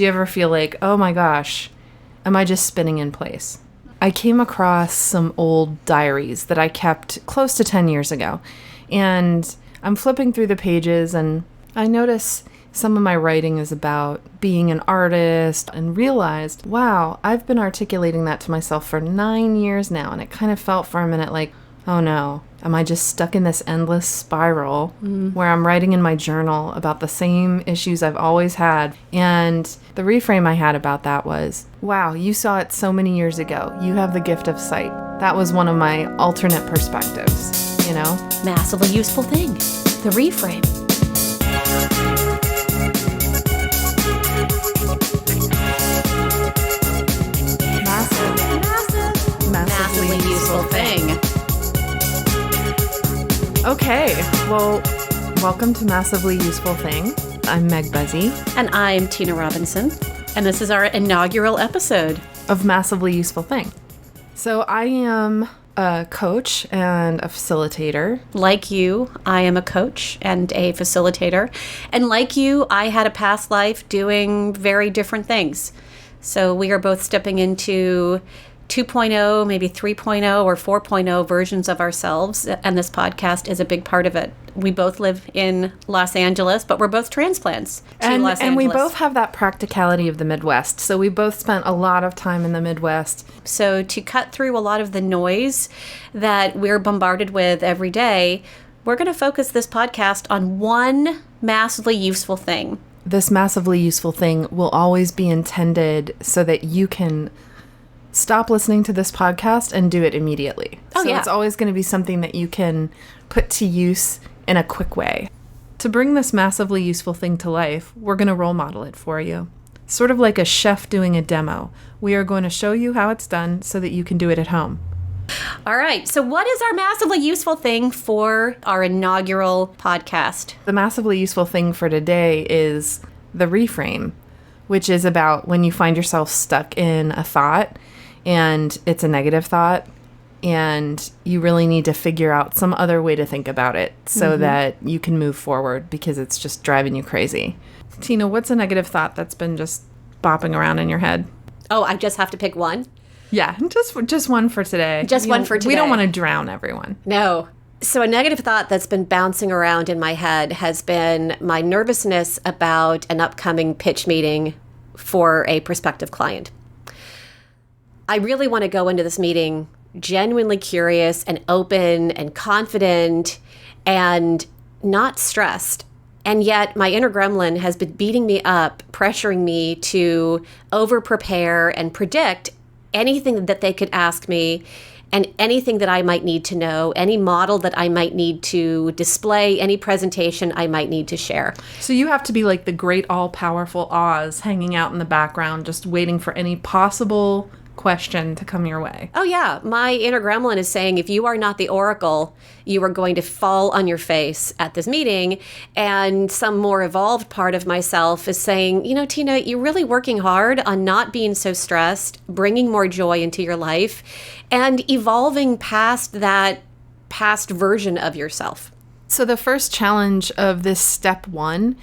Do you ever feel like, oh my gosh, am I just spinning in place? I came across some old diaries that I kept close to 10 years ago. And I'm flipping through the pages and I notice some of my writing is about being an artist and realized, wow, I've been articulating that to myself for 9 years now. And it kind of felt for a minute like, oh no, am I just stuck in this endless spiral where I'm writing in my journal about the same issues I've always had? And the reframe I had about that was, wow, you saw it so many years ago. You have the gift of sight. That was one of my alternate perspectives, you know? Massively useful thing. The reframe. Massively useful thing. Okay, well, welcome to Massively Useful Thing. I'm Meg Buzzi. And I'm Tina Robinson. And this is our inaugural episode of Massively Useful Thing. So I am a coach and a facilitator. Like you, I am a coach and a facilitator. And like you, I had a past life doing very different things. So we are both stepping into 2.0, maybe 3.0 or 4.0 versions of ourselves, and this podcast is a big part of it. We both live in Los Angeles, but we're both transplants to Los Angeles. And we both have that practicality of the Midwest, so we both spent a lot of time in the Midwest. So to cut through a lot of the noise that we're bombarded with every day, we're going to focus this podcast on one massively useful thing. This massively useful thing will always be intended so that you can stop listening to this podcast and do it immediately. Oh, so yeah. It's always going to be something that you can put to use in a quick way. To bring this massively useful thing to life, we're going to role model it for you. Sort of like a chef doing a demo. We are going to show you how it's done so that you can do it at home. All right. So what is our massively useful thing for our inaugural podcast? The massively useful thing for today is the reframe, which is about when you find yourself stuck in a thought and it's a negative thought and you really need to figure out some other way to think about it so that you can move forward because it's just driving you crazy. Tina, what's a negative thought that's been just bopping around in your head? Oh, I just have to pick one? Yeah, just one for today. Just one for today. We don't want to drown everyone. No. So a negative thought that's been bouncing around in my head has been my nervousness about an upcoming pitch meeting for a prospective client. I really want to go into this meeting genuinely curious and open and confident and not stressed. And yet my inner gremlin has been beating me up, pressuring me to over-prepare and predict anything that they could ask me and anything that I might need to know, any model that I might need to display, any presentation I might need to share. So you have to be like the great all-powerful Oz hanging out in the background, just waiting for any possible question to come your way. Oh yeah, my inner gremlin is saying if you are not the oracle, you are going to fall on your face at this meeting. And some more evolved part of myself is saying, you know, Tina, you're really working hard on not being so stressed, bringing more joy into your life, and evolving past that past version of yourself. So the first challenge of this step one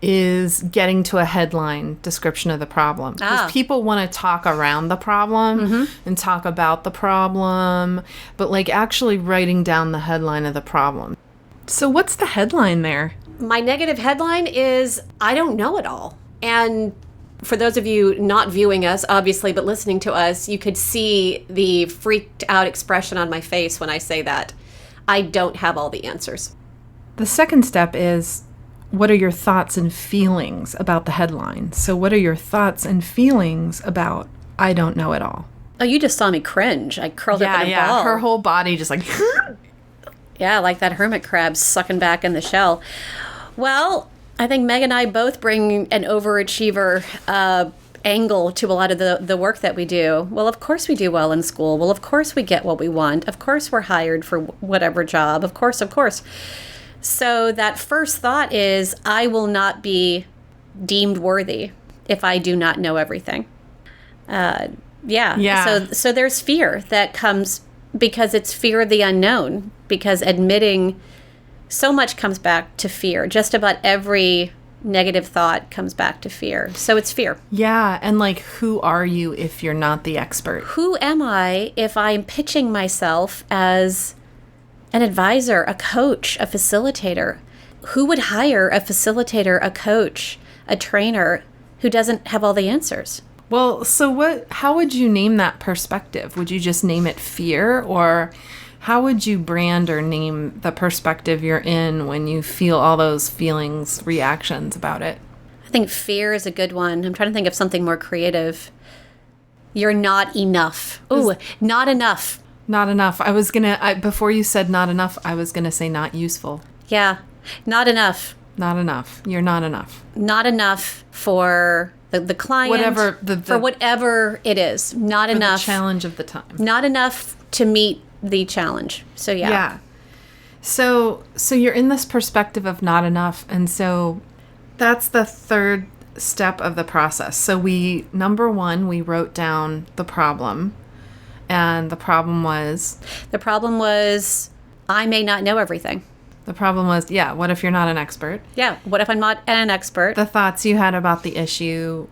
is getting to a headline description of the problem. Because people want to talk around the problem and talk about the problem, but like actually writing down the headline of the problem. So what's the headline there? My negative headline is, I don't know it all. And for those of you not viewing us, obviously, but listening to us, you could see the freaked out expression on my face when I say that. I don't have all the answers. The second step is, what are your thoughts and feelings about the headline? So what are your thoughts and feelings about, I don't know it all? Oh, you just saw me cringe. I curled up in a ball. Her whole body just like... Yeah, like that hermit crab sucking back in the shell. Well, I think Meg and I both bring an overachiever angle to a lot of the work that we do. Well, of course we do well in school. Well, of course we get what we want. Of course we're hired for whatever job. Of course. So that first thought is, I will not be deemed worthy if I do not know everything. So there's fear that comes because it's fear of the unknown, because admitting so much comes back to fear. Just about every negative thought comes back to fear. So it's fear. Yeah. And like, who are you if you're not the expert? Who am I if I'm pitching myself as an advisor, a coach, a facilitator? Who would hire a facilitator, a coach, a trainer who doesn't have all the answers? Well, so how would you name that perspective? Would you just name it fear, or how would you brand or name the perspective you're in when you feel all those feelings, reactions about it? I think fear is a good one. I'm trying to think of something more creative. You're not enough. Ooh, not enough. Not enough. Before you said not enough, I was going to say not useful. Yeah, not enough. Not enough. You're not enough. Not enough for the client. Whatever. For whatever it is. Not enough. The challenge of the time. Not enough to meet the challenge. So yeah. Yeah. So you're in this perspective of not enough. And so that's the third step of the process. So number one, we wrote down the problem. And the problem was, I may not know everything. The problem was, yeah, what if you're not an expert? Yeah, what if I'm not an expert? The thoughts you had about the issue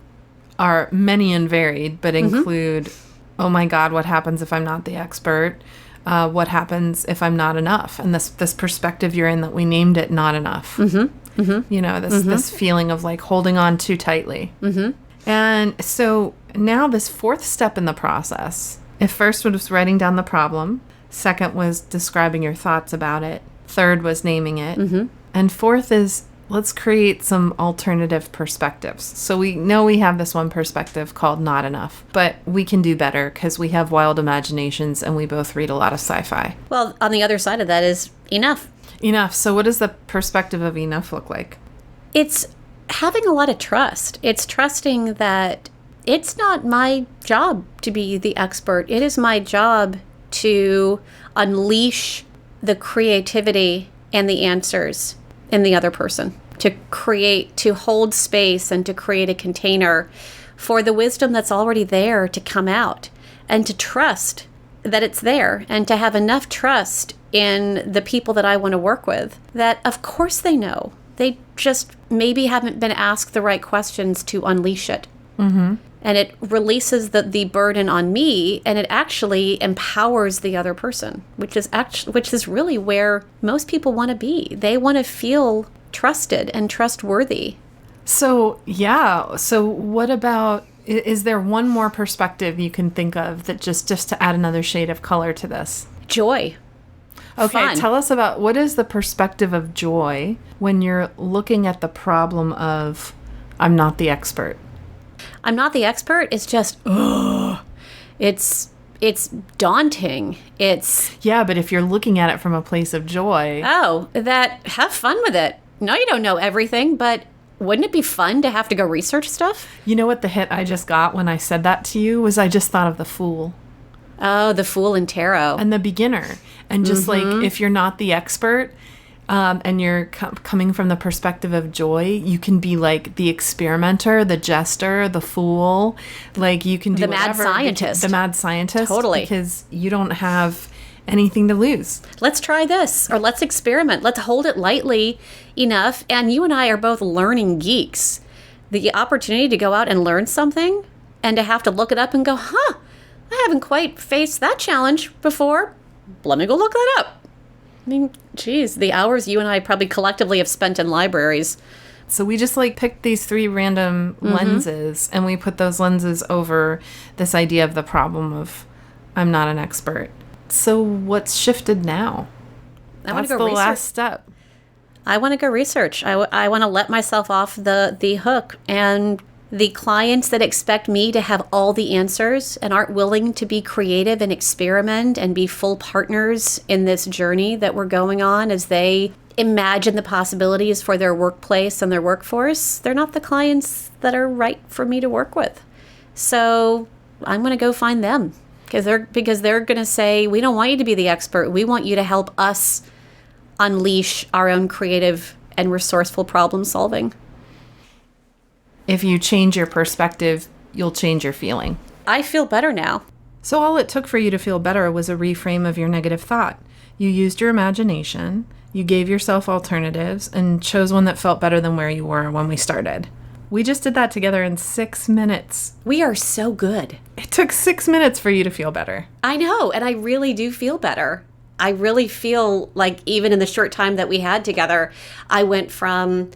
are many and varied, but include, oh my God, what happens if I'm not the expert? What happens if I'm not enough? And this perspective you're in that we named it not enough. You know, this feeling of like holding on too tightly. And so now this fourth step in the process, if first was writing down the problem, second was describing your thoughts about it, third was naming it, and fourth is let's create some alternative perspectives. So we know we have this one perspective called not enough, but we can do better because we have wild imaginations and we both read a lot of sci-fi. Well, on the other side of that is enough. Enough. So what does the perspective of enough look like? It's having a lot of trust. It's trusting that it's not my job to be the expert. It is my job to unleash the creativity and the answers in the other person, to hold space and to create a container for the wisdom that's already there to come out, and to trust that it's there, and to have enough trust in the people that I want to work with that of course they know. They just maybe haven't been asked the right questions to unleash it. And it releases the burden on me, and it actually empowers the other person, which is really where most people want to be. They want to feel trusted and trustworthy. So, yeah. So what about, is there one more perspective you can think of that just to add another shade of color to this? Joy. Okay, Fun. Tell us about what is the perspective of joy when you're looking at the problem of I'm not the expert. I'm not the expert. It's just, it's daunting. Yeah, but if you're looking at it from a place of joy. Have fun with it. No, you don't know everything, but wouldn't it be fun to have to go research stuff? You know what the hit I just got when I said that to you was I just thought of the Fool. Oh, the Fool in tarot. And the beginner. And just like, if you're not the expert, and you're coming from the perspective of joy, you can be like the experimenter, the jester, the fool. Like you can do the mad scientist. The mad scientist. Totally. Because you don't have anything to lose. Let's try this, or let's experiment. Let's hold it lightly enough. And you and I are both learning geeks. The opportunity to go out and learn something and to have to look it up and go, I haven't quite faced that challenge before. Let me go look that up. I mean, geez, the hours you and I probably collectively have spent in libraries. So we just like picked these three random lenses, and we put those lenses over this idea of the problem of I'm not an expert. So what's shifted now? That's the last step. I want to go research. I want to let myself off the hook. And the clients that expect me to have all the answers and aren't willing to be creative and experiment and be full partners in this journey that we're going on as they imagine the possibilities for their workplace and their workforce, they're not the clients that are right for me to work with. So I'm going to go find them because they're going to say, we don't want you to be the expert. We want you to help us unleash our own creative and resourceful problem solving. If you change your perspective, you'll change your feeling. I feel better now. So all it took for you to feel better was a reframe of your negative thought. You used your imagination You gave yourself alternatives and chose one that felt better than where you were when we started. We just did that together in 6 minutes. We are so good. It took 6 minutes for you to feel better. I know, and I really do feel better. I really feel like even in the short time that we had together, I went from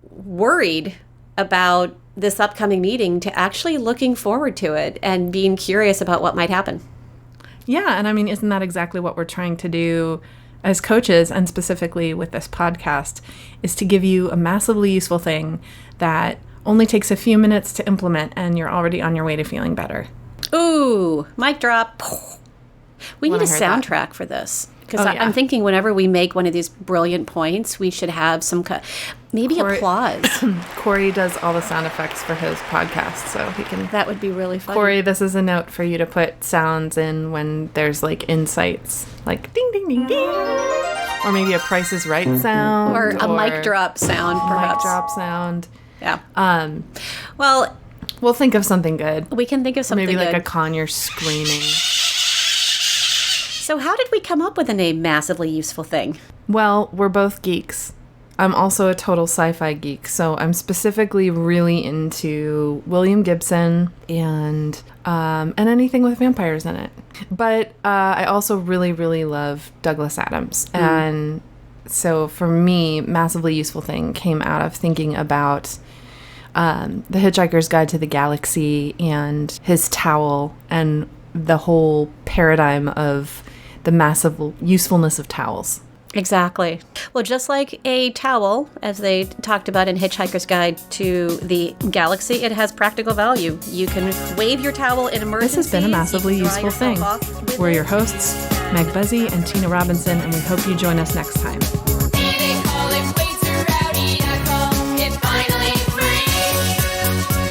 worried about this upcoming meeting to actually looking forward to it and being curious about what might happen. Yeah, and I mean, isn't that exactly what we're trying to do as coaches, and specifically with this podcast, is to give you a massively useful thing that only takes a few minutes to implement and you're already on your way to feeling better. Ooh, mic drop. We need a that. soundtrack for this. Because yeah. I'm thinking whenever we make one of these brilliant points, we should have some maybe applause. Corey does all the sound effects for his podcast, so he can... That would be really fun. Corey, this is a note for you to put sounds in when there's like insights, like ding, ding, ding, ding. Or maybe a Price is Right sound. Or a mic drop sound, perhaps. Mic drop sound. Yeah. Well, we'll think of something good. We can think of something maybe good. Like a conure screaming. So how did we come up with a name, Massively Useful Thing? Well, we're both geeks. I'm also a total sci-fi geek, so I'm specifically really into William Gibson and anything with vampires in it. But I also really, really love Douglas Adams. And so for me, Massively Useful Thing came out of thinking about The Hitchhiker's Guide to the Galaxy and his towel and the whole paradigm of the massive usefulness of towels. Exactly. Well, just like a towel, as they talked about in Hitchhiker's Guide to the Galaxy, it has practical value. You can wave your towel in emergencies. This has been a massively useful thing. We're your hosts, Meg Buzzi and Tina Robinson, and we hope you join us next time.